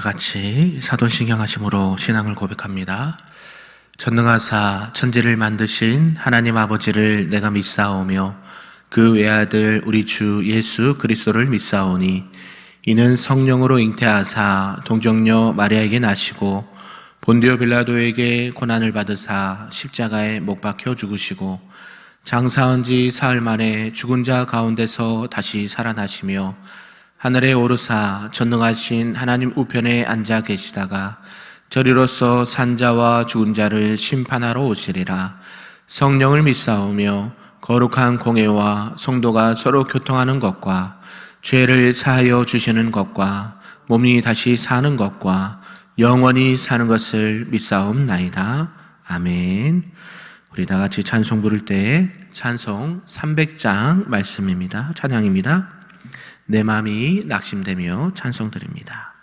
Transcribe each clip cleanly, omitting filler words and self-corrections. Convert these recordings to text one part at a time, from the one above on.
같이 사도신경 하심으로 신앙을 고백합니다. 전능하사 천지를 만드신 하나님 아버지를 내가 믿사오며 그 외아들 우리 주 예수 그리스도를 믿사오니 이는 성령으로 잉태하사 동정녀 마리아에게 나시고 본디오 빌라도에게 고난을 받으사 십자가에 못 박혀 죽으시고 장사한 지 사흘 만에 죽은 자 가운데서 다시 살아나시며 하늘에 오르사 전능하신 하나님 우편에 앉아 계시다가 저리로서 산자와 죽은 자를 심판하러 오시리라. 성령을 믿사오며 거룩한 공예와 성도가 서로 교통하는 것과 죄를 사하여 주시는 것과 몸이 다시 사는 것과 영원히 사는 것을 믿사옵나이다. 아멘. 우리 다 같이 찬송 부를 때 찬송 300장 말씀입니다. 찬양입니다. 내 마음이 낙심되며 찬송 드립니다.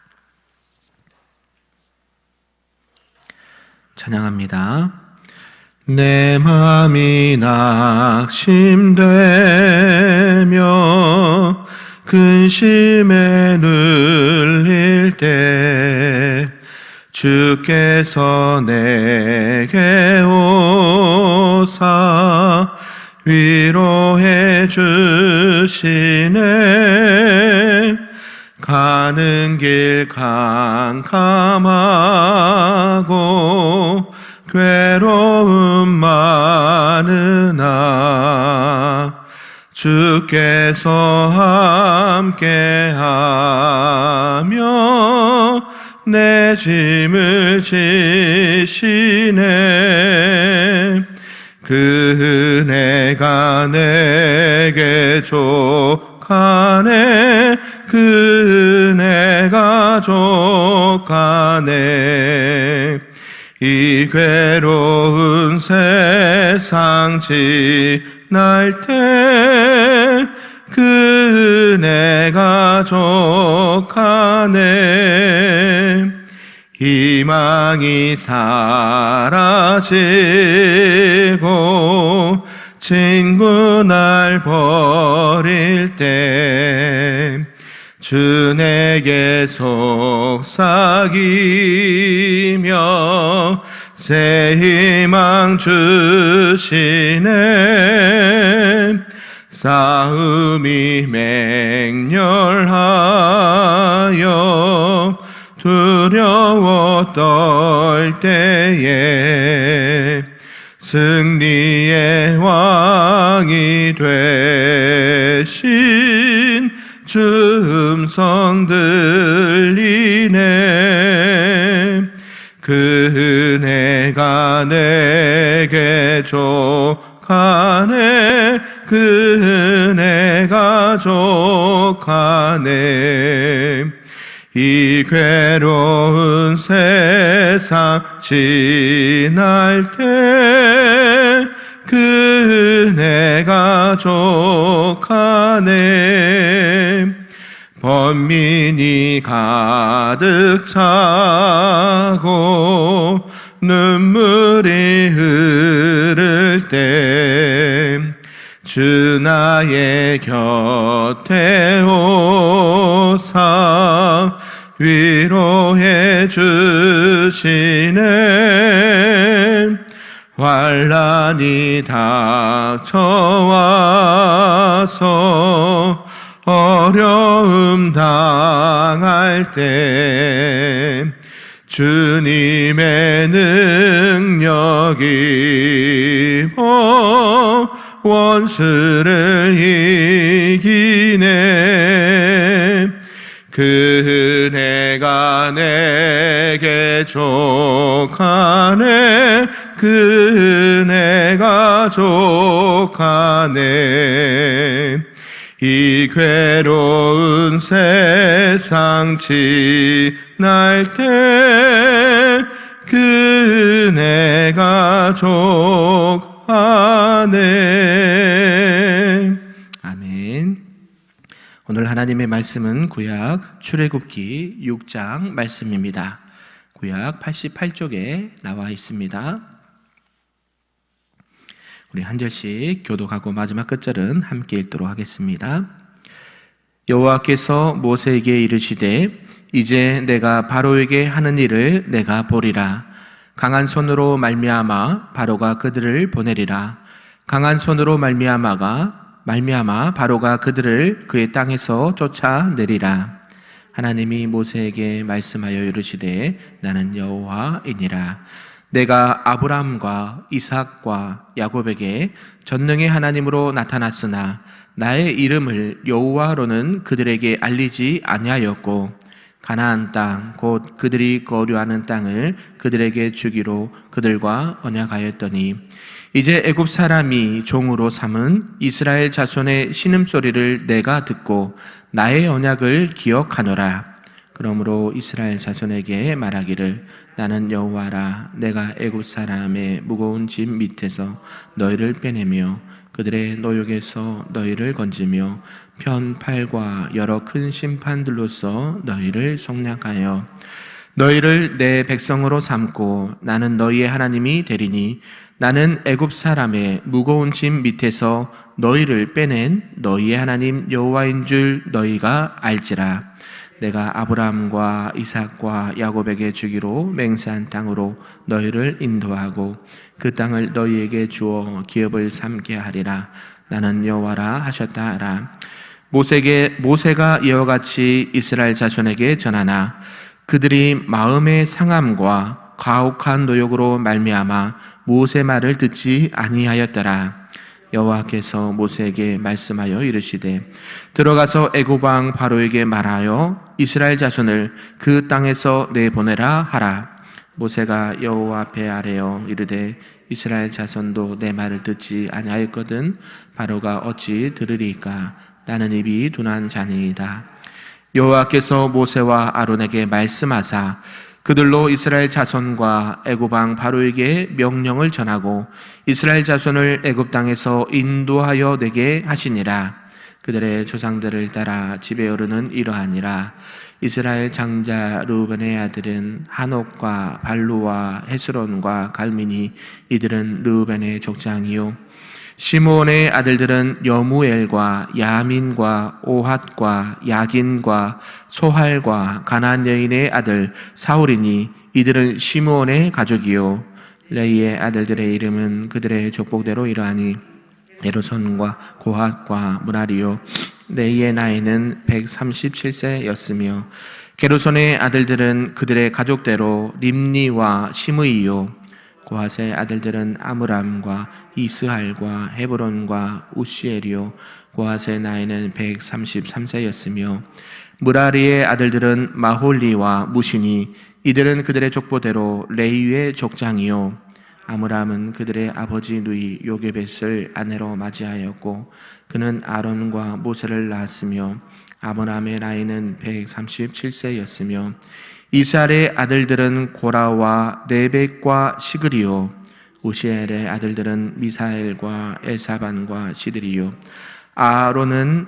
찬양합니다. 내 마음이 낙심되며 근심에 눌릴 때 주께서 내게 오사 위로해 주시네. 가는 길 캄캄하고 괴로움 많으나 주께서 함께하며 내 짐을 지시네. 그 은혜가 내게 족하네. 그 은혜가 족하네. 이 괴로운 세상 지날 때 그 은혜가 족하네. 희망이 사라지고 친구 날 버릴 때 주 내게 속삭이며 새 희망 주시네. 싸움이 맹렬하여 두려워 떨 때에 승리의 왕이 되신 주 음성 들리네. 그 은혜가 내게 족하네. 그 은혜가 족하네. 이 괴로운 세상 지날 때 그 은혜가 족하네. 번민이 가득 차고 눈물이 흐를 때 주 나의 곁에 오사 위로해 주시네. 환난이 닥쳐와서 어려움 당할 때 주님의 능력이 원수를 이기네. 그 은혜가 내게 족하네. 그 은혜가 족하네. 이 괴로운 세상 지날 때 그 은혜가 족하네. 아멘. 오늘 하나님의 말씀은 구약 출애굽기 6장 말씀입니다. 구약 88쪽에 나와 있습니다. 우리 한 절씩 교독하고 마지막 끝절은 함께 읽도록 하겠습니다. 여호와께서 모세에게 이르시되 이제 내가 바로에게 하는 일을 내가 보리라. 강한 손으로 말미암아 바로가 그들을 보내리라. 강한 손으로 말미암아 바로가 그들을 그의 땅에서 쫓아내리라. 하나님이 모세에게 말씀하여 이르시되 나는 여호와이니라. 내가 아브라함과 이삭과 야곱에게 전능의 하나님으로 나타났으나 나의 이름을 여호와로는 그들에게 알리지 아니하였고 가나안 땅 곧 그들이 거류하는 땅을 그들에게 주기로 그들과 언약하였더니 이제 애굽 사람이 종으로 삼은 이스라엘 자손의 신음소리를 내가 듣고 나의 언약을 기억하노라. 그러므로 이스라엘 자손에게 말하기를 나는 여호와라. 내가 애굽 사람의 무거운 짐 밑에서 너희를 빼내며 그들의 노역에서 너희를 건지며 편 팔과 여러 큰 심판들로서 너희를 속량하여 너희를 내 백성으로 삼고 나는 너희의 하나님이 되리니 나는 애굽 사람의 무거운 짐 밑에서 너희를 빼낸 너희의 하나님 여호와인 줄 너희가 알지라. 내가 아브라함과 이삭과 야곱에게 주기로 맹세한 땅으로 너희를 인도하고 그 땅을 너희에게 주어 기업을 삼게 하리라. 나는 여호와라 하셨다 하라. 모세가 이와 같이 이스라엘 자손에게 전하나 그들이 마음의 상함과 가혹한 노역으로 말미암아 모세 말을 듣지 아니하였더라. 여호와께서 모세에게 말씀하여 이르시되 들어가서 애굽 왕 바로에게 말하여 이스라엘 자손을 그 땅에서 내보내라 하라. 모세가 여호와 앞에 아뢰어 이르되 이스라엘 자손도 내 말을 듣지 아니하였거든 바로가 어찌 들으리까? 나는 입이 둔한 자니이다. 여호와께서 모세와 아론에게 말씀하사 그들로 이스라엘 자손과 애굽 왕 바로에게 명령을 전하고 이스라엘 자손을 애굽 땅에서 인도하여 내게 하시니라. 그들의 조상들을 따라 집에 오르는 이러하니라. 이스라엘 장자 르우벤의 아들은 한옥과 발루와 헤스론과 갈미니 이들은 르우벤의 족장이요 시므온의 아들들은 여무엘과 야민과 오핫과 야긴과 소할과 가나안 여인의 아들 사울이니 이들은 시므온의 가족이요 레이의 아들들의 이름은 그들의 족복대로 이러하니 에로손과 고핫과 무라리요 레이의 나이는 137세였으며 게르손의 아들들은 그들의 가족대로 림니와 시므이요 고핫의 아들들은 아므람과 이스할과 헤브론과 우시엘이요 고핫의 나이는 133세였으며 무라리의 아들들은 마홀리와 무시니 이들은 그들의 족보대로 레위의 족장이요 아므람은 그들의 아버지 누이 요게벳을 아내로 맞이하였고 그는 아론과 모세를 낳았으며 아므람의 나이는 137세였으며 이스라엘의 아들들은 고라와 네벡과 시그리요 우시엘의 아들들은 미사엘과 엘사반과 시드리요 아론은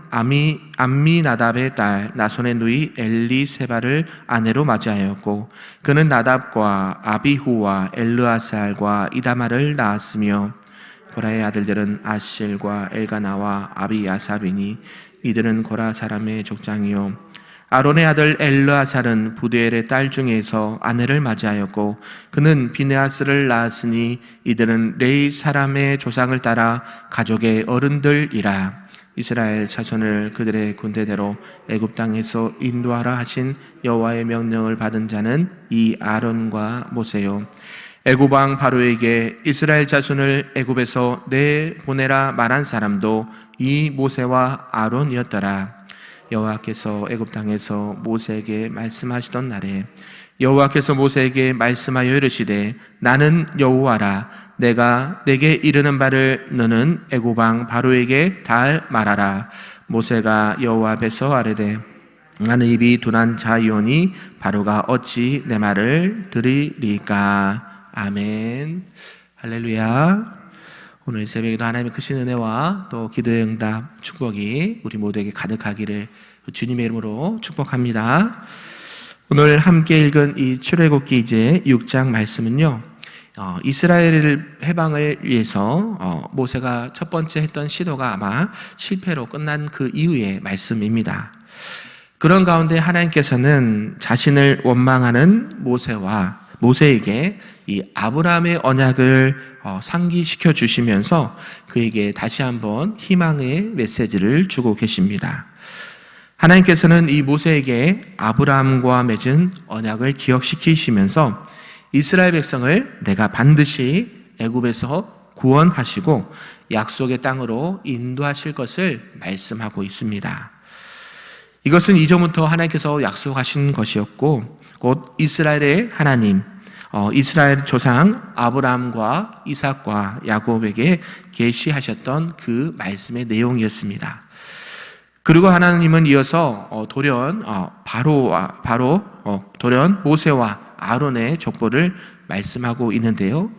암미나답의 딸 나손의 누이 엘리세바를 아내로 맞이하였고 그는 나답과 아비후와 엘르아살과 이다마를 낳았으며 고라의 아들들은 아실과 엘가나와 아비야삽이니 이들은 고라 사람의 족장이요 아론의 아들 엘르아살은 부두엘의 딸 중에서 아내를 맞이하였고 그는 비느하스를 낳았으니 이들은 레이 사람의 조상을 따라 가족의 어른들이라. 이스라엘 자손을 그들의 군대대로 애굽 땅에서 인도하라 하신 여호와의 명령을 받은 자는 이 아론과 모세요 애굽 왕 바로에게 이스라엘 자손을 애굽에서 내보내라 말한 사람도 이 모세와 아론이었더라. 여호와께서 애굽 땅에서 모세에게 말씀하시던 날에 여호와께서 모세에게 말씀하여 이르시되 나는 여호와라. 내가 내게 이르는 바를 너는 애굽 왕 바로에게 다 말하라. 모세가 여호와 앞에서 아뢰되 나는 입이 둔한 자이오니 바로가 어찌 내 말을 들으리까? 아멘. 할렐루야. 오늘 새벽에도 하나님의 크신 은혜와 또 기도의 응답 축복이 우리 모두에게 가득하기를 주님의 이름으로 축복합니다. 오늘 함께 읽은 이 출애굽기 이제 6장 말씀은요 이스라엘 해방을 위해서 모세가 첫 번째 했던 시도가 아마 실패로 끝난 그 이후의 말씀입니다. 그런 가운데 하나님께서는 자신을 원망하는 모세에게 이 아브라함의 언약을 상기시켜 주시면서 그에게 다시 한번 희망의 메시지를 주고 계십니다. 하나님께서는 이 모세에게 아브라함과 맺은 언약을 기억시키시면서 이스라엘 백성을 내가 반드시 애굽에서 구원하시고 약속의 땅으로 인도하실 것을 말씀하고 있습니다. 이것은 이전부터 하나님께서 약속하신 것이었고 곧 이스라엘의 하나님, 이스라엘 조상 아브라함과 이삭과 야곱에게 계시하셨던 그 말씀의 내용이었습니다. 그리고 하나님은 이어서 돌연 모세와 아론의 족보를 말씀하고 있는데요.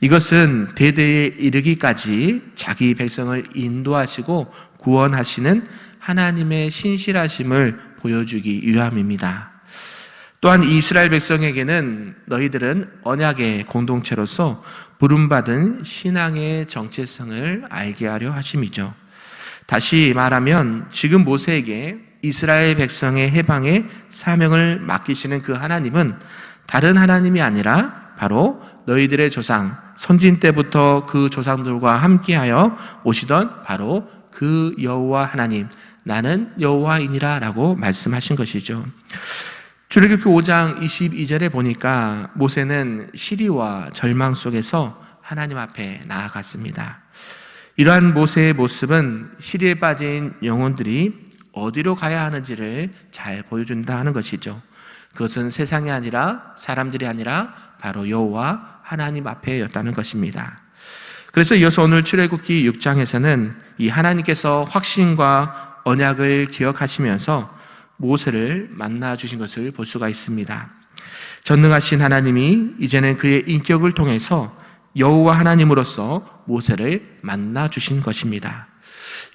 이것은 대대에 이르기까지 자기 백성을 인도하시고 구원하시는 하나님의 신실하심을 보여주기 위함입니다. 또한 이스라엘 백성에게는 너희들은 언약의 공동체로서 부름받은 신앙의 정체성을 알게 하려 하심이죠. 다시 말하면 지금 모세에게 이스라엘 백성의 해방의 사명을 맡기시는 그 하나님은 다른 하나님이 아니라 바로 너희들의 조상, 선진 때부터 그 조상들과 함께하여 오시던 바로 그 여호와 하나님, 나는 여호와이니라 라고 말씀하신 것이죠. 출애굽기 5장 22절에 보니까 모세는 시리와 절망 속에서 하나님 앞에 나아갔습니다. 이러한 모세의 모습은 시리에 빠진 영혼들이 어디로 가야 하는지를 잘 보여준다 하는 것이죠. 그것은 세상이 아니라 사람들이 아니라 바로 여호와 하나님 앞에였다는 것입니다. 그래서 이어서 오늘 출애굽기 6장에서는 이 하나님께서 확신과 언약을 기억하시면서 모세를 만나 주신 것을 볼 수가 있습니다. 전능하신 하나님이 이제는 그의 인격을 통해서 여호와 하나님으로서 모세를 만나 주신 것입니다.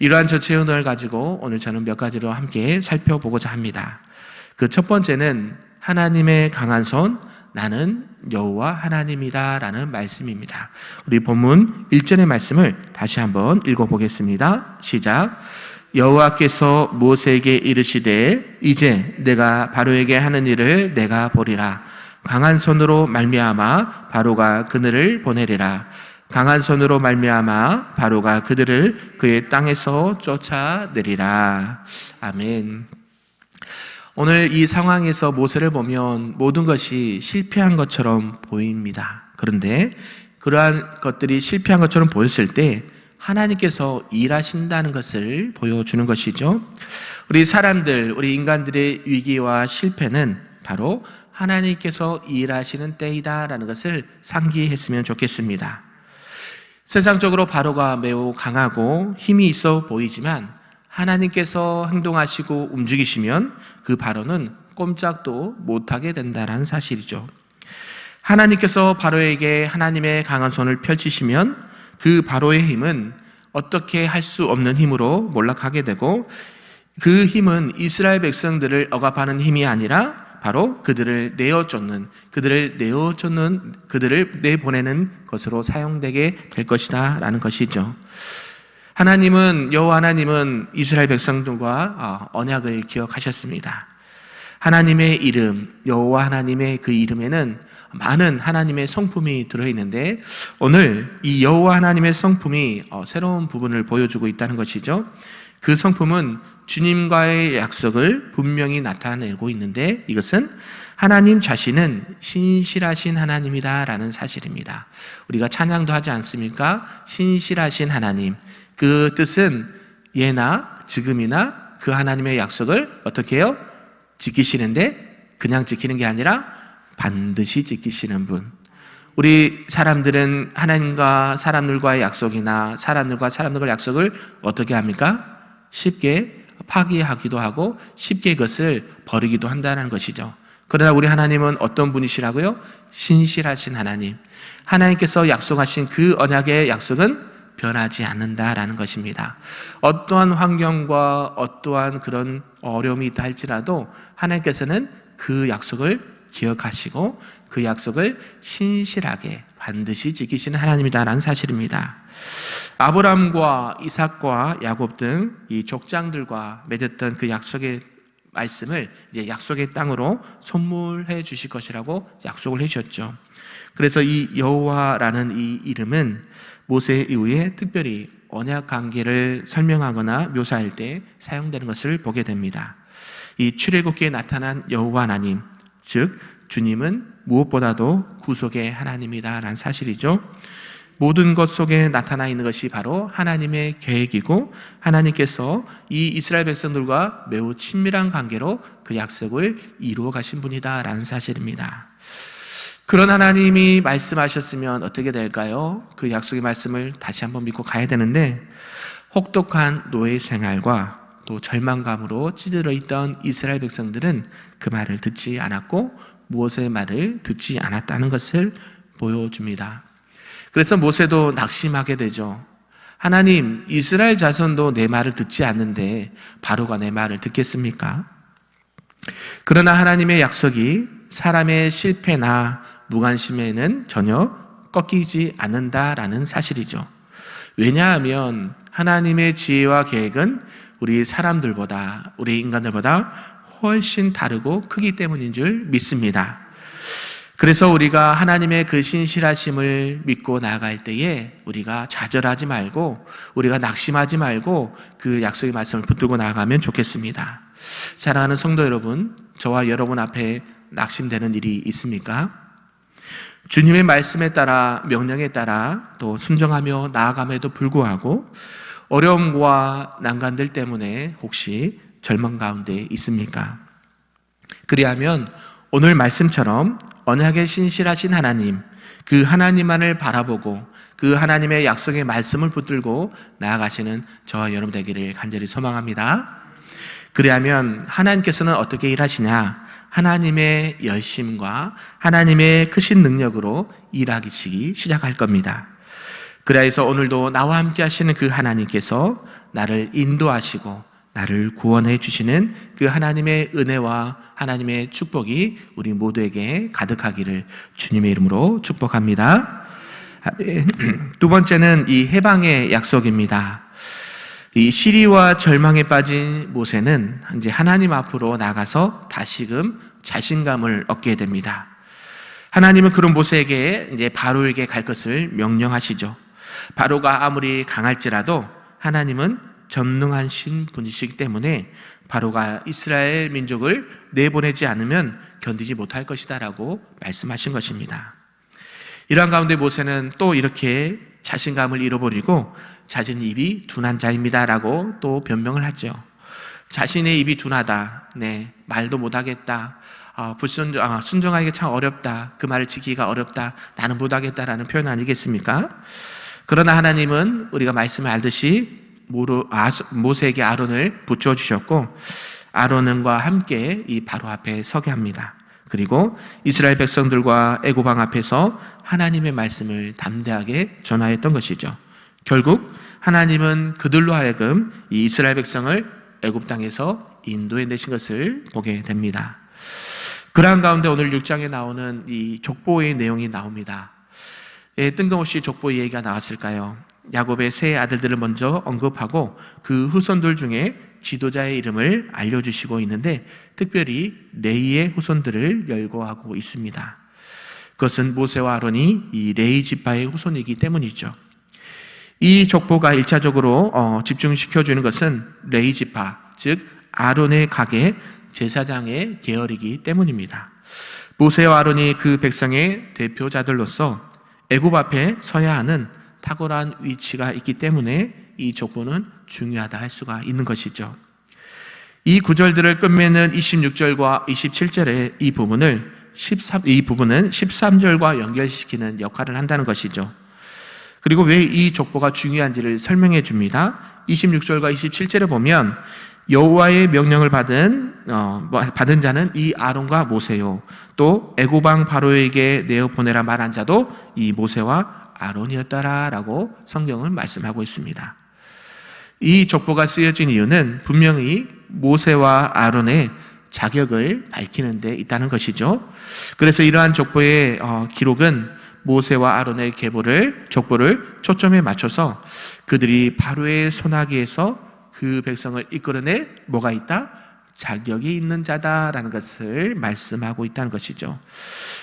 이러한 전체 은혜를 가지고 오늘 저는 몇 가지로 함께 살펴보고자 합니다. 그 첫 번째는 하나님의 강한 손, 나는 여호와 하나님이다 라는 말씀입니다. 우리 본문 1절의 말씀을 다시 한번 읽어보겠습니다. 시작. 여호와께서 모세에게 이르시되 이제 내가 바로에게 하는 일을 내가 보리라. 강한 손으로 말미암아 바로가 그들을 보내리라. 강한 손으로 말미암아 바로가 그들을 그의 땅에서 쫓아내리라. 아멘. 오늘 이 상황에서 모세를 보면 모든 것이 실패한 것처럼 보입니다. 그런데 그러한 것들이 실패한 것처럼 보였을 때 하나님께서 일하신다는 것을 보여주는 것이죠. 우리 사람들, 우리 인간들의 위기와 실패는 바로 하나님께서 일하시는 때이다라는 것을 상기했으면 좋겠습니다. 세상적으로 바로가 매우 강하고 힘이 있어 보이지만 하나님께서 행동하시고 움직이시면 그 바로는 꼼짝도 못하게 된다는 사실이죠. 하나님께서 바로에게 하나님의 강한 손을 펼치시면 그 바로의 힘은 어떻게 할 수 없는 힘으로 몰락하게 되고 그 힘은 이스라엘 백성들을 억압하는 힘이 아니라 바로 그들을 내보내는 것으로 사용되게 될 것이다 라는 것이죠. 여호와 하나님은 이스라엘 백성들과 언약을 기억하셨습니다. 하나님의 이름, 여호와 하나님의 그 이름에는 많은 하나님의 성품이 들어있는데 오늘 이 여호와 하나님의 성품이 새로운 부분을 보여주고 있다는 것이죠. 그 성품은 주님과의 약속을 분명히 나타내고 있는데 이것은 하나님 자신은 신실하신 하나님이다 라는 사실입니다. 우리가 찬양도 하지 않습니까? 신실하신 하나님. 그 뜻은 예나 지금이나 그 하나님의 약속을 어떻게 해요? 지키시는데 그냥 지키는 게 아니라 반드시 지키시는 분. 우리 사람들은 하나님과 사람들과의 약속이나 사람들과 사람들과의 약속을 어떻게 합니까? 쉽게 파기하기도 하고 쉽게 그것을 버리기도 한다는 것이죠. 그러나 우리 하나님은 어떤 분이시라고요? 신실하신 하나님. 하나님께서 약속하신 그 언약의 약속은 변하지 않는다라는 것입니다. 어떠한 환경과 어떠한 그런 어려움이 있다 할지라도 하나님께서는 그 약속을 기억하시고 그 약속을 신실하게 반드시 지키시는 하나님이다라는 사실입니다. 아브라함과 이삭과 야곱 등 이 족장들과 맺었던 그 약속의 말씀을 이제 약속의 땅으로 선물해 주실 것이라고 약속을 해 주셨죠. 그래서 이 여호와라는 이 이름은 모세 이후에 특별히 언약 관계를 설명하거나 묘사할 때 사용되는 것을 보게 됩니다. 이 출애굽기에 나타난 여호와 하나님, 즉 주님은 무엇보다도 구속의 하나님이다라는 사실이죠. 모든 것 속에 나타나 있는 것이 바로 하나님의 계획이고 하나님께서 이 이스라엘 백성들과 매우 친밀한 관계로 그 약속을 이루어 가신 분이다라는 사실입니다. 그런 하나님이 말씀하셨으면 어떻게 될까요? 그 약속의 말씀을 다시 한번 믿고 가야 되는데, 혹독한 노예 생활과 또 절망감으로 찌들어 있던 이스라엘 백성들은 그 말을 듣지 않았고 모세의 말을 듣지 않았다는 것을 보여줍니다. 그래서 모세도 낙심하게 되죠. 하나님, 이스라엘 자손도 내 말을 듣지 않는데 바로가 내 말을 듣겠습니까? 그러나 하나님의 약속이 사람의 실패나 무관심에는 전혀 꺾이지 않는다라는 사실이죠. 왜냐하면 하나님의 지혜와 계획은 우리 사람들보다, 우리 인간들보다 훨씬 다르고 크기 때문인 줄 믿습니다. 그래서 우리가 하나님의 그 신실하심을 믿고 나아갈 때에 우리가 좌절하지 말고, 우리가 낙심하지 말고 그 약속의 말씀을 붙들고 나아가면 좋겠습니다. 사랑하는 성도 여러분, 저와 여러분 앞에 낙심되는 일이 있습니까? 주님의 말씀에 따라, 명령에 따라 또 순종하며 나아감에도 불구하고 어려움과 난관들 때문에 혹시 절망 가운데 있습니까? 그리하면 오늘 말씀처럼 언약에 신실하신 하나님, 그 하나님만을 바라보고 그 하나님의 약속의 말씀을 붙들고 나아가시는 저와 여러분 되기를 간절히 소망합니다. 그리하면 하나님께서는 어떻게 일하시냐? 하나님의 열심과 하나님의 크신 능력으로 일하시기 시작할 겁니다. 그래서 오늘도 나와 함께 하시는 그 하나님께서 나를 인도하시고 나를 구원해 주시는 그 하나님의 은혜와 하나님의 축복이 우리 모두에게 가득하기를 주님의 이름으로 축복합니다. 두 번째는 이 해방의 약속입니다. 이 시리와 절망에 빠진 모세는 이제 하나님 앞으로 나가서 다시금 자신감을 얻게 됩니다. 하나님은 그런 모세에게 이제 바로에게 갈 것을 명령하시죠. 바로가 아무리 강할지라도 하나님은 전능하신 분이시기 때문에 바로가 이스라엘 민족을 내보내지 않으면 견디지 못할 것이다라고 말씀하신 것입니다. 이러한 가운데 모세는 또 이렇게 자신감을 잃어버리고 자신의 입이 둔한 자입니다라고 또 변명을 하죠. 자신의 입이 둔하다, 말도 못하겠다, 순종하기가 참 어렵다, 그 말을 지키기가 어렵다, 나는 못하겠다라는 표현 아니겠습니까? 그러나 하나님은 우리가 말씀을 알듯이 모세에게 아론을 붙여주셨고 아론과 함께 이 바로 앞에 서게 합니다. 그리고 이스라엘 백성들과 애굽 왕 앞에서 하나님의 말씀을 담대하게 전하였던 것이죠. 결국 하나님은 그들로 하여금 이 이스라엘 백성을 애굽 땅에서 인도해 내신 것을 보게 됩니다. 그러한 가운데 오늘 6장에 나오는 이 족보의 내용이 나옵니다. 뜬금없이 족보 얘기가 나왔을까요? 야곱의 세 아들들을 먼저 언급하고 그 후손들 중에 지도자의 이름을 알려주시고 있는데 특별히 레이의 후손들을 열거하고 있습니다. 그것은 모세와 아론이 이 레이 지파의 후손이기 때문이죠. 이 족보가 1차적으로 집중시켜주는 것은 레이 지파, 즉 아론의 가게 제사장의 계열이기 때문입니다. 모세와 아론이 그 백성의 대표자들로서 애굽 앞에 서야 하는 탁월한 위치가 있기 때문에 이 족보는 중요하다 할 수가 있는 것이죠. 이 구절들을 끝맺는 26절과 27절의 이 부분은 13절과 연결시키는 역할을 한다는 것이죠. 그리고 왜 이 족보가 중요한지를 설명해 줍니다. 26절과 27절에 보면 여호와의 명령을 받은 자는 이 아론과 모세요. 또 애굽 왕 바로에게 내어 보내라 말한 자도 이 모세와 아론이었다라고 성경은 말씀하고 있습니다. 이 족보가 쓰여진 이유는 분명히 모세와 아론의 자격을 밝히는 데 있다는 것이죠. 그래서 이러한 족보의 기록은 모세와 아론의 족보를 초점에 맞춰서 그들이 바로의 손아귀에서 그 백성을 이끌어낼 뭐가 있다? 자격이 있는 자다라는 것을 말씀하고 있다는 것이죠.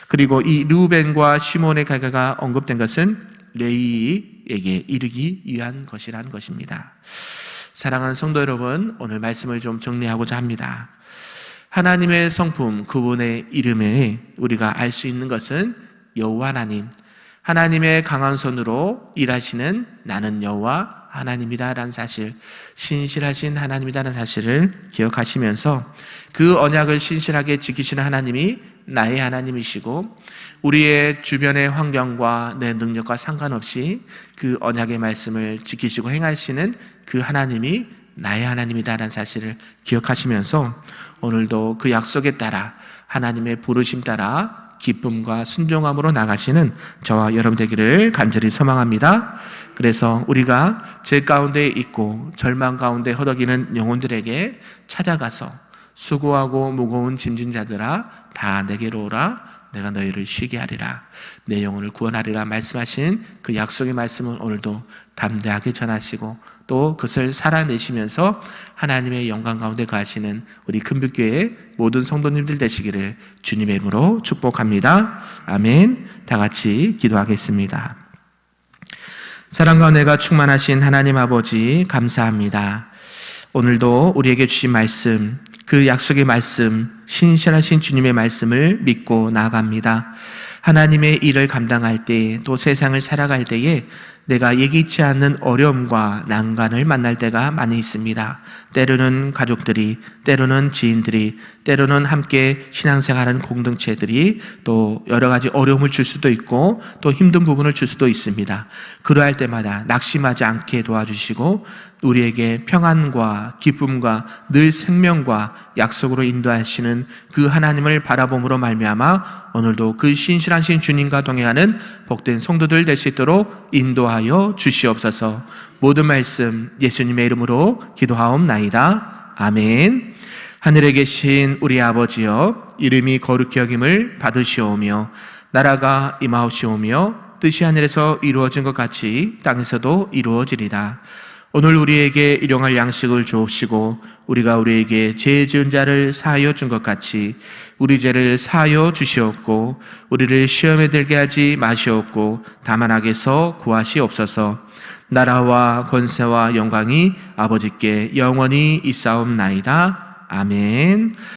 그리고 이 르우벤과 시몬의 가가가 언급된 것은 레위에게 이르기 위한 것이라는 것입니다. 사랑하는 성도 여러분, 오늘 말씀을 좀 정리하고자 합니다. 하나님의 성품, 그분의 이름에 우리가 알 수 있는 것은 여호와 하나님, 하나님의 강한 손으로 일하시는 나는 여호와 하나님이다라는 사실, 신실하신 하나님이다라는 사실을 기억하시면서 그 언약을 신실하게 지키시는 하나님이 나의 하나님이시고 우리의 주변의 환경과 내 능력과 상관없이 그 언약의 말씀을 지키시고 행하시는 그 하나님이 나의 하나님이다라는 사실을 기억하시면서 오늘도 그 약속에 따라 하나님의 부르심 따라 기쁨과 순종함으로 나가시는 저와 여러분 되기를 간절히 소망합니다. 그래서 우리가 죄 가운데 있고 절망 가운데 허덕이는 영혼들에게 찾아가서 수고하고 무거운 짐진 자들아 다 내게로 오라, 내가 너희를 쉬게 하리라, 내 영혼을 구원하리라 말씀하신 그 약속의 말씀을 오늘도 담대하게 전하시고 또 그것을 살아내시면서 하나님의 영광 가운데 가시는 우리 금빛교회 모든 성도님들 되시기를 주님의 이름으로 축복합니다. 아멘. 다 같이 기도하겠습니다. 사랑과 은혜가 충만하신 하나님 아버지 감사합니다. 오늘도 우리에게 주신 말씀, 그 약속의 말씀, 신실하신 주님의 말씀을 믿고 나아갑니다. 하나님의 일을 감당할 때, 또 세상을 살아갈 때에 내가 예기치 않는 어려움과 난관을 만날 때가 많이 있습니다. 때로는 가족들이, 때로는 지인들이, 때로는 함께 신앙생활하는 공동체들이 또 여러 가지 어려움을 줄 수도 있고 또 힘든 부분을 줄 수도 있습니다. 그러할 때마다 낙심하지 않게 도와주시고 우리에게 평안과 기쁨과 늘 생명과 약속으로 인도하시는 그 하나님을 바라봄으로 말미암아 오늘도 그 신실하신 주님과 동행하는 복된 성도들 될 수 있도록 인도하여 주시옵소서. 모든 말씀 예수님의 이름으로 기도하옵나이다. 아멘. 하늘에 계신 우리 아버지여, 이름이 거룩히 여김을 받으시오며 나라가 임하옵시오며 뜻이 하늘에서 이루어진 것 같이 땅에서도 이루어지리라. 오늘 우리에게 일용할 양식을 주옵시고 우리가 우리에게 죄 지은 자를 사하여 준 것 같이 우리 죄를 사하여 주시옵고 우리를 시험에 들게 하지 마시옵고 다만 악에서 구하시옵소서. 나라와 권세와 영광이 아버지께 영원히 있사옵나이다. 아멘.